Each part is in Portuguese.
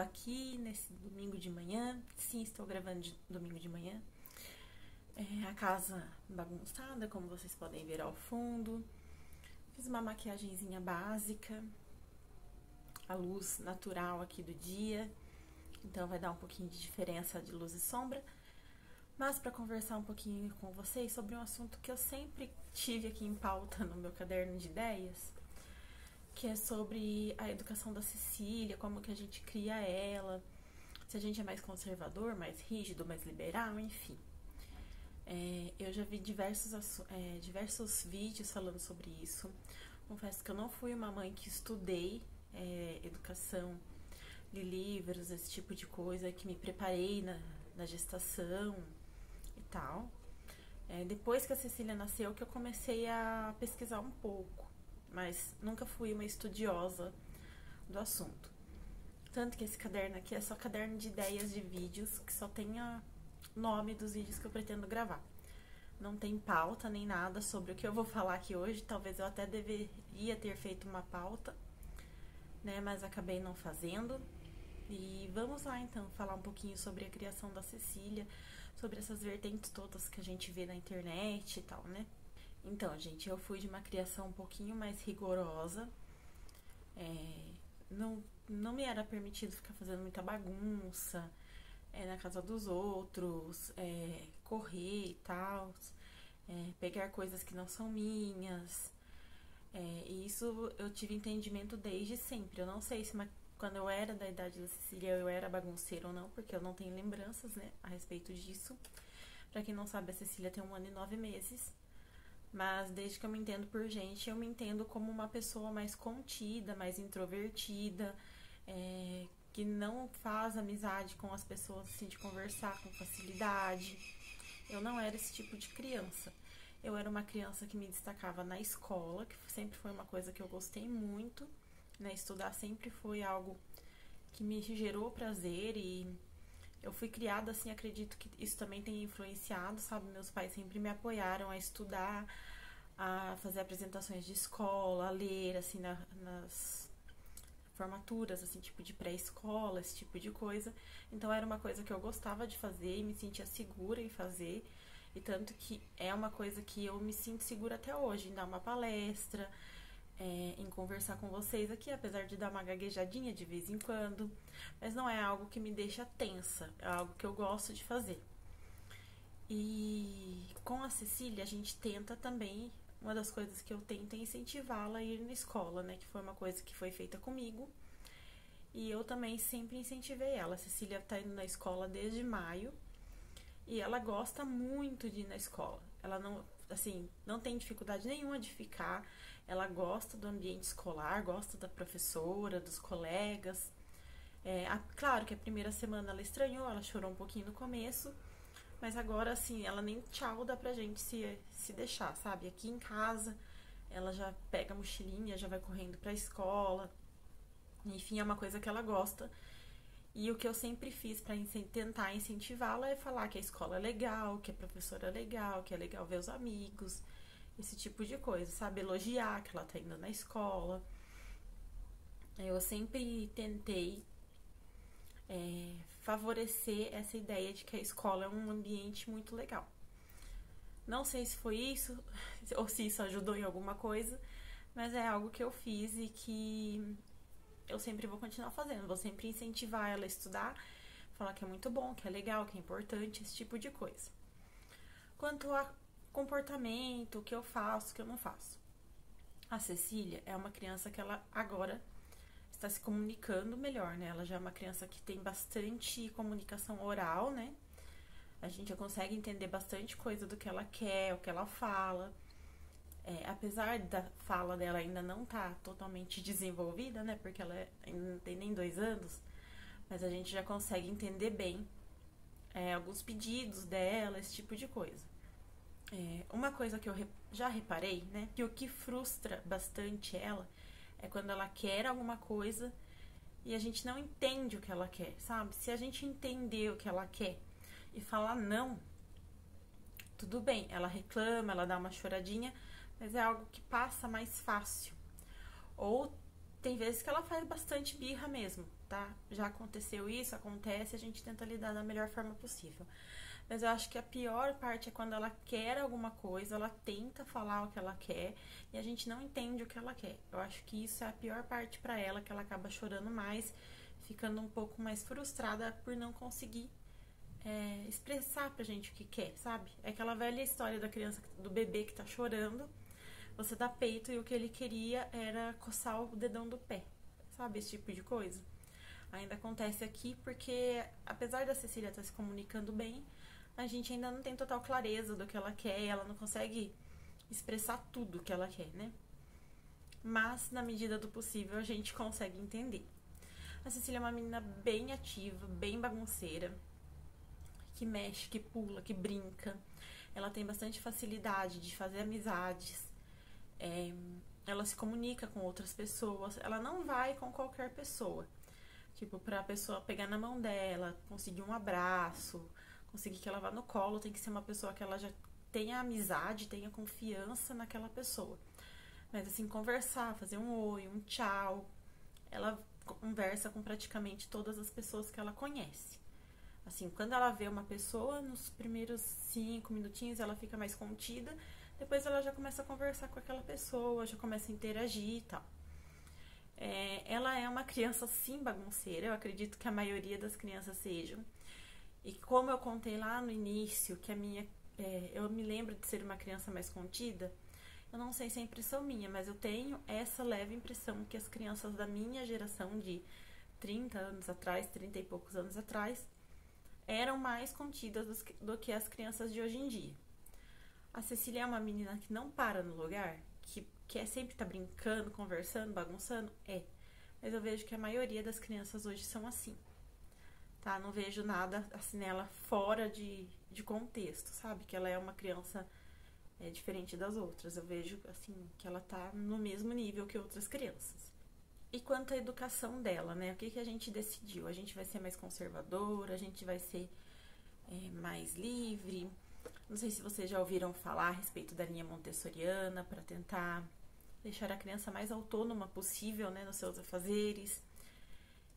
aqui nesse domingo de manhã. Sim, estou gravando de domingo de manhã. A casa bagunçada, como vocês podem ver ao fundo. Fiz uma maquiagenzinha básica. A luz natural aqui do dia. Então vai dar um pouquinho de diferença de luz e sombra. Mas para conversar um pouquinho com vocês sobre um assunto que eu sempre tive aqui em pauta no meu caderno de ideias, que é sobre a educação da Cecília, como que a gente cria ela, se a gente é mais conservador, mais rígido, mais liberal, enfim. Eu já vi diversos vídeos falando sobre isso. Confesso que eu não fui uma mãe que estudei educação, li livros, esse tipo de coisa, que me preparei na gestação e tal. Depois que a Cecília nasceu que eu comecei a pesquisar um pouco, mas nunca fui uma estudiosa do assunto. Tanto que esse caderno aqui é só caderno de ideias de vídeos, que só tem o nome dos vídeos que eu pretendo gravar. Não tem pauta nem nada sobre o que eu vou falar aqui hoje. Talvez eu até deveria ter feito uma pauta, né? Mas acabei não fazendo. E vamos lá então falar um pouquinho sobre a criação da Cecília, sobre essas vertentes todas que a gente vê na internet e tal, né? Então, gente, eu fui de uma criação um pouquinho mais rigorosa. Não me era permitido ficar fazendo muita bagunça na casa dos outros, correr e tal, pegar coisas que não são minhas. E isso eu tive entendimento desde sempre. Eu não sei se quando eu era da idade da Cecília eu era bagunceira ou não, porque eu não tenho lembranças, né, a respeito disso. Pra quem não sabe, a Cecília tem 1 ano e 9 meses. Mas desde que eu me entendo por gente, eu me entendo como uma pessoa mais contida, mais introvertida, que não faz amizade com as pessoas, assim, de conversar com facilidade. Eu não era esse tipo de criança. Eu era uma criança que me destacava na escola, que sempre foi uma coisa que eu gostei muito, né? Estudar sempre foi algo que me gerou prazer e eu fui criada assim, acredito que isso também tem influenciado, sabe? Meus pais sempre me apoiaram a estudar, a fazer apresentações de escola, a ler, assim, nas formaturas, assim, tipo de pré-escola, esse tipo de coisa. Então era uma coisa que eu gostava de fazer e me sentia segura em fazer. E tanto que é uma coisa que eu me sinto segura até hoje, em dar uma palestra, em conversar com vocês aqui, apesar de dar uma gaguejadinha de vez em quando. Mas não é algo que me deixa tensa, é algo que eu gosto de fazer. E com a Cecília a gente tenta também, uma das coisas que eu tento é incentivá-la a ir na escola, né? Que foi uma coisa que foi feita comigo. E eu também sempre incentivei ela. A Cecília tá indo na escola desde maio. E ela gosta muito de ir na escola. Ela não tem dificuldade nenhuma de ficar. Ela gosta do ambiente escolar, gosta da professora, dos colegas. Claro que a primeira semana ela estranhou, ela chorou um pouquinho no começo. Mas agora, assim, ela nem tchau dá pra gente se deixar, sabe? Aqui em casa, ela já pega a mochilinha, já vai correndo pra escola. Enfim, é uma coisa que ela gosta. E o que eu sempre fiz pra tentar incentivá-la é falar que a escola é legal, que a professora é legal, que é legal ver os amigos, esse tipo de coisa, sabe? Elogiar que ela tá indo na escola. Eu sempre tentei favorecer essa ideia de que a escola é um ambiente muito legal. Não sei se foi isso, ou se isso ajudou em alguma coisa, mas é algo que eu fiz e que eu sempre vou continuar fazendo. Vou sempre incentivar ela a estudar, falar que é muito bom, que é legal, que é importante, esse tipo de coisa. Quanto a comportamento, o que eu faço, o que eu não faço. A Cecília é uma criança que ela agora está se comunicando melhor, né? Ela já é uma criança que tem bastante comunicação oral, né? A gente já consegue entender bastante coisa do que ela quer, o que ela fala. Apesar da fala dela ainda não estar totalmente desenvolvida, né? Porque ela ainda não tem nem 2 anos, mas a gente já consegue entender bem alguns pedidos dela, esse tipo de coisa. Uma coisa que eu já reparei, né? Que o que frustra bastante ela é quando ela quer alguma coisa e a gente não entende o que ela quer, sabe? Se a gente entender o que ela quer e falar não, tudo bem, ela reclama, ela dá uma choradinha, mas é algo que passa mais fácil. Ou tem vezes que ela faz bastante birra mesmo, tá? Já aconteceu isso, acontece, a gente tenta lidar da melhor forma possível. Mas eu acho que a pior parte é quando ela quer alguma coisa, ela tenta falar o que ela quer e a gente não entende o que ela quer. Eu acho que isso é a pior parte pra ela, que ela acaba chorando mais, ficando um pouco mais frustrada por não conseguir expressar pra gente o que quer, sabe? É aquela velha história da criança, do bebê que tá chorando, você dá peito e o que ele queria era coçar o dedão do pé, sabe? Esse tipo de coisa. Ainda acontece aqui porque, apesar da Cecília estar se comunicando bem, a gente ainda não tem total clareza do que ela quer, ela não consegue expressar tudo que ela quer, né? Mas, na medida do possível, a gente consegue entender. A Cecília é uma menina bem ativa, bem bagunceira, que mexe, que pula, que brinca. Ela tem bastante facilidade de fazer amizades. Ela se comunica com outras pessoas. Ela não vai com qualquer pessoa. Tipo, pra pessoa pegar na mão dela, conseguir um abraço, conseguir que ela vá no colo, tem que ser uma pessoa que ela já tenha amizade, tenha confiança naquela pessoa. Mas assim, conversar, fazer um oi, um tchau. Ela conversa com praticamente todas as pessoas que ela conhece. Assim, quando ela vê uma pessoa, nos primeiros 5 minutinhos ela fica mais contida, depois ela já começa a conversar com aquela pessoa, já começa a interagir e tal. Ela é uma criança sim bagunceira, eu acredito que a maioria das crianças sejam. E como eu contei lá no início, que eu me lembro de ser uma criança mais contida, eu não sei se é impressão minha, mas eu tenho essa leve impressão que as crianças da minha geração de 30 anos atrás, 30 e poucos anos atrás, eram mais contidas do que as crianças de hoje em dia. A Cecília é uma menina que não para no lugar, que sempre tá brincando, conversando, bagunçando, mas eu vejo que a maioria das crianças hoje são assim, tá? Não vejo nada assim nela fora de contexto, sabe? Que ela é uma criança diferente das outras. Eu vejo assim que ela tá no mesmo nível que outras crianças. E quanto à educação dela, né? O que a gente decidiu? A gente vai ser mais conservadora, a gente vai ser mais livre. Não sei se vocês já ouviram falar a respeito da linha montessoriana para tentar deixar a criança mais autônoma possível, né, nos seus afazeres.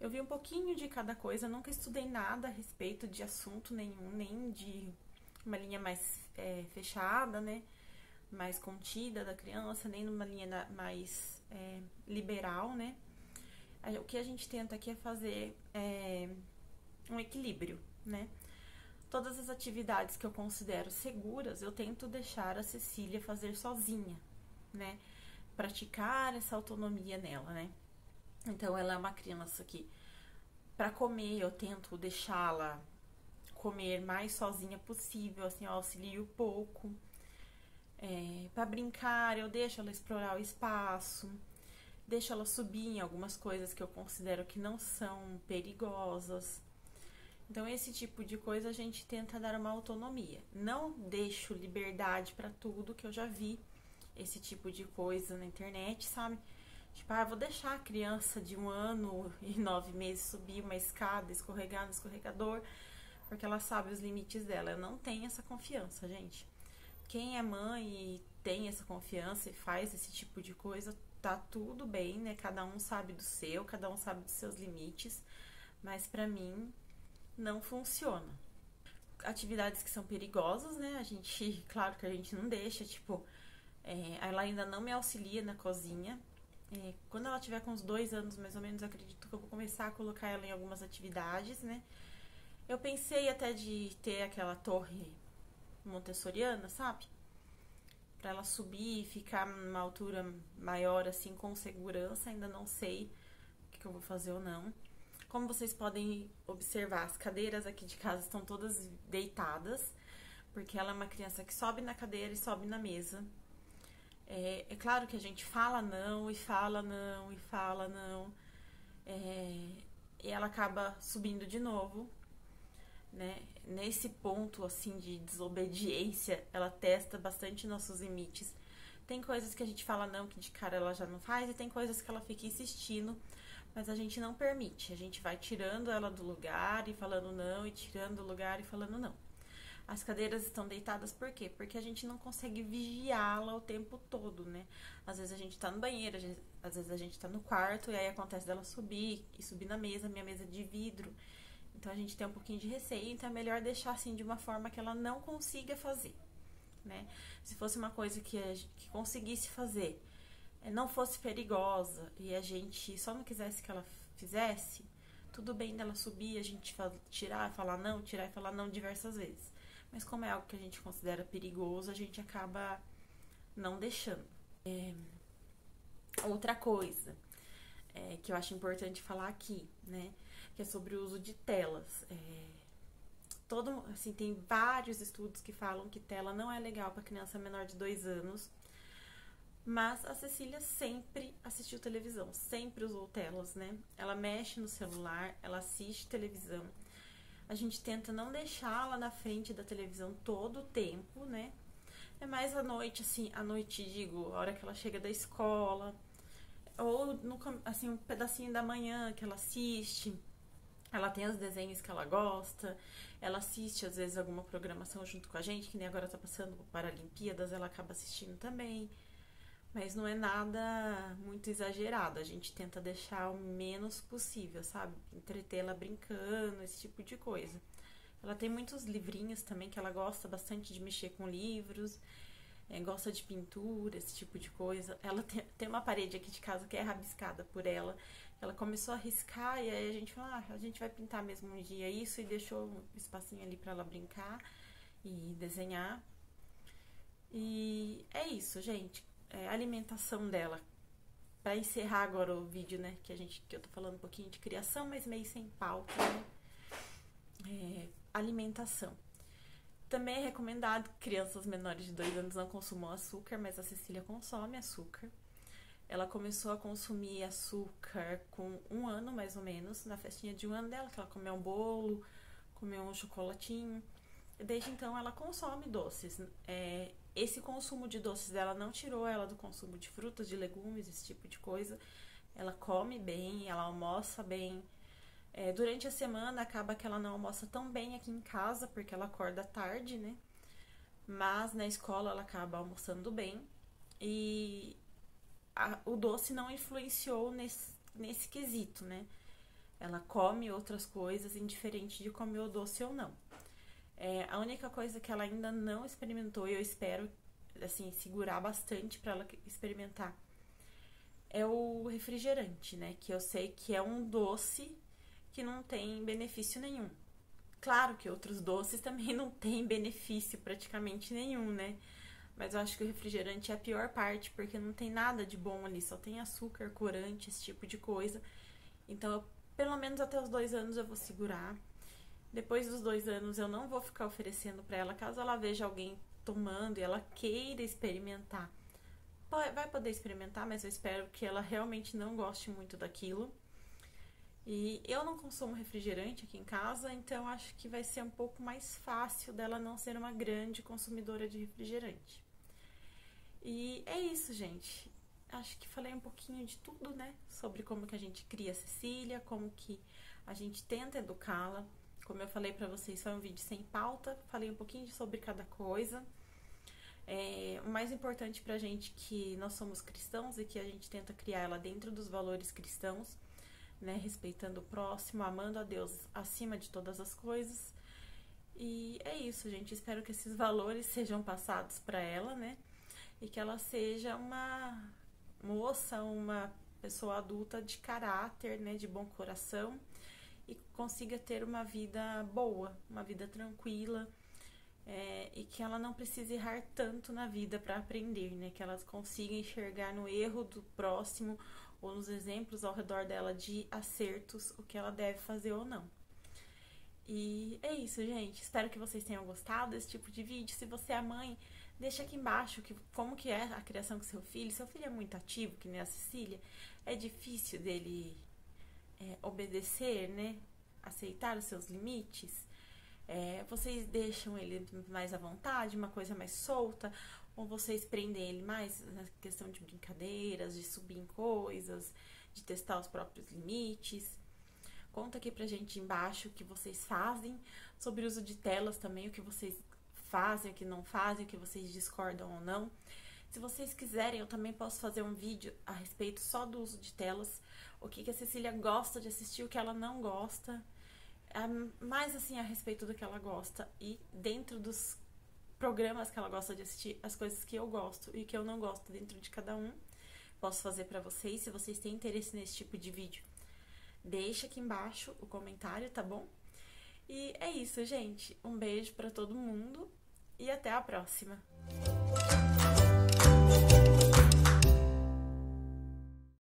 Eu vi um pouquinho de cada coisa, nunca estudei nada a respeito de assunto nenhum, nem de uma linha mais fechada, né, mais contida da criança, nem numa linha mais liberal, né. O que a gente tenta aqui é fazer um equilíbrio, né. Todas as atividades que eu considero seguras, eu tento deixar a Cecília fazer sozinha, né? Praticar essa autonomia nela, né? Então, ela é uma criança que, para comer, eu tento deixá-la comer mais sozinha possível, assim, eu auxilio pouco. Para brincar, eu deixo ela explorar o espaço, deixo ela subir em algumas coisas que eu considero que não são perigosas. Então, esse tipo de coisa a gente tenta dar uma autonomia. Não deixo liberdade para tudo, que eu já vi esse tipo de coisa na internet, sabe? Tipo, vou deixar a criança de 1 ano e 9 meses subir uma escada, escorregar no escorregador, porque ela sabe os limites dela. Eu não tenho essa confiança, gente. Quem é mãe e tem essa confiança e faz esse tipo de coisa, tá tudo bem, né? Cada um sabe do seu, cada um sabe dos seus limites, mas pra mim não funciona. Atividades que são perigosas, né? Claro que a gente não deixa, tipo, ela ainda não me auxilia na cozinha. Quando ela tiver com uns 2 anos, mais ou menos, eu acredito que eu vou começar a colocar ela em algumas atividades, né? Eu pensei até de ter aquela torre montessoriana, sabe? Pra ela subir e ficar numa altura maior, assim, com segurança. Ainda não sei o que eu vou fazer ou não. Como vocês podem observar, as cadeiras aqui de casa estão todas deitadas, porque ela é uma criança que sobe na cadeira e sobe na mesa. É claro que a gente fala não, e fala não, e fala não, e ela acaba subindo de novo, né? Nesse ponto, assim, de desobediência, ela testa bastante nossos limites. Tem coisas que a gente fala não, que de cara ela já não faz, e tem coisas que ela fica insistindo, mas a gente não permite. A gente vai tirando ela do lugar e falando não, e tirando do lugar e falando não. As cadeiras estão deitadas por quê? Porque a gente não consegue vigiá-la o tempo todo, né? Às vezes a gente tá no banheiro, às vezes a gente tá no quarto e aí acontece dela subir e subir na mesa, minha mesa é de vidro. Então a gente tem um pouquinho de receio, então é melhor deixar assim de uma forma que ela não consiga fazer, né? Se fosse uma coisa que conseguisse fazer, não fosse perigosa e a gente só não quisesse que ela fizesse, tudo bem dela subir, a gente tirar e falar não diversas vezes. Mas como é algo que a gente considera perigoso, a gente acaba não deixando. Outra coisa que eu acho importante falar aqui, né? Que é sobre o uso de telas. Tem vários estudos que falam que tela não é legal para criança menor de 2 anos. Mas a Cecília sempre assistiu televisão, sempre usou telas, né? Ela mexe no celular, ela assiste televisão. A gente tenta não deixá-la na frente da televisão todo o tempo, né? É mais à noite, a hora que ela chega da escola, ou um pedacinho da manhã que ela assiste. Ela tem os desenhos que ela gosta, ela assiste às vezes alguma programação junto com a gente, que nem agora tá passando por Paralimpíadas, ela acaba assistindo também. Mas não é nada muito exagerado, a gente tenta deixar o menos possível, sabe? Entreter ela brincando, esse tipo de coisa. Ela tem muitos livrinhos também, que ela gosta bastante de mexer com livros, gosta de pintura, esse tipo de coisa. Ela tem uma parede aqui de casa que é rabiscada por ela. Ela começou a riscar e aí a gente falou, a gente vai pintar mesmo um dia isso, e deixou um espacinho ali pra ela brincar e desenhar. E é isso, gente. A alimentação dela. Pra encerrar agora o vídeo, né? Que eu tô falando um pouquinho de criação, mas meio sem pauta, né? Alimentação. Também é recomendado que crianças menores de 2 anos não consumam açúcar, mas a Cecília consome açúcar. Ela começou a consumir açúcar com 1 ano, mais ou menos, na festinha de 1 ano dela, que ela comeu um bolo, comeu um chocolatinho. Desde então ela consome doces. Esse consumo de doces dela não tirou ela do consumo de frutas, de legumes, esse tipo de coisa. Ela come bem, ela almoça bem. Durante a semana acaba que ela não almoça tão bem aqui em casa, porque ela acorda tarde, né? Mas na escola ela acaba almoçando bem. E o doce não influenciou nesse quesito, né? Ela come outras coisas, indiferente de comer o doce ou não. A única coisa que ela ainda não experimentou, e eu espero, assim, segurar bastante pra ela experimentar, é o refrigerante, né? Que eu sei que é um doce que não tem benefício nenhum. Claro que outros doces também não têm benefício praticamente nenhum, né? Mas eu acho que o refrigerante é a pior parte, porque não tem nada de bom ali, só tem açúcar, corante, esse tipo de coisa. Então, pelo menos até os 2 anos eu vou segurar. Depois dos 2 anos eu não vou ficar oferecendo pra ela, caso ela veja alguém tomando e ela queira experimentar. Vai poder experimentar, mas eu espero que ela realmente não goste muito daquilo. E eu não consumo refrigerante aqui em casa, então acho que vai ser um pouco mais fácil dela não ser uma grande consumidora de refrigerante. E é isso, gente. Acho que falei um pouquinho de tudo, né? Sobre como que a gente cria a Cecília, como que a gente tenta educá-la. Como eu falei pra vocês, foi um vídeo sem pauta. Falei um pouquinho sobre cada coisa. O mais importante pra gente é que nós somos cristãos e que a gente tenta criar ela dentro dos valores cristãos, né? Respeitando o próximo, amando a Deus acima de todas as coisas. E é isso, gente. Espero que esses valores sejam passados pra ela, né? E que ela seja uma moça, uma pessoa adulta de caráter, né? De bom coração. E consiga ter uma vida boa, uma vida tranquila, e que ela não precise errar tanto na vida para aprender, né? Que ela consiga enxergar no erro do próximo ou nos exemplos ao redor dela de acertos o que ela deve fazer ou não. E é isso, gente. Espero que vocês tenham gostado desse tipo de vídeo. Se você é mãe, deixa aqui embaixo como que é a criação com seu filho. Seu filho é muito ativo, que nem a Cecília. É difícil dele obedecer, né? Aceitar os seus limites. Vocês deixam ele mais à vontade, uma coisa mais solta, ou vocês prendem ele mais na questão de brincadeiras, de subir em coisas, de testar os próprios limites. Conta aqui pra gente embaixo o que vocês fazem, sobre o uso de telas também, o que vocês fazem, o que não fazem, o que vocês discordam ou não. Se vocês quiserem, eu também posso fazer um vídeo a respeito só do uso de telas, o que a Cecília gosta de assistir, o que ela não gosta, mais assim a respeito do que ela gosta, e dentro dos programas que ela gosta de assistir, as coisas que eu gosto e que eu não gosto dentro de cada um, posso fazer pra vocês. Se vocês têm interesse nesse tipo de vídeo, deixa aqui embaixo o comentário, tá bom? E é isso, gente. Um beijo pra todo mundo e até a próxima!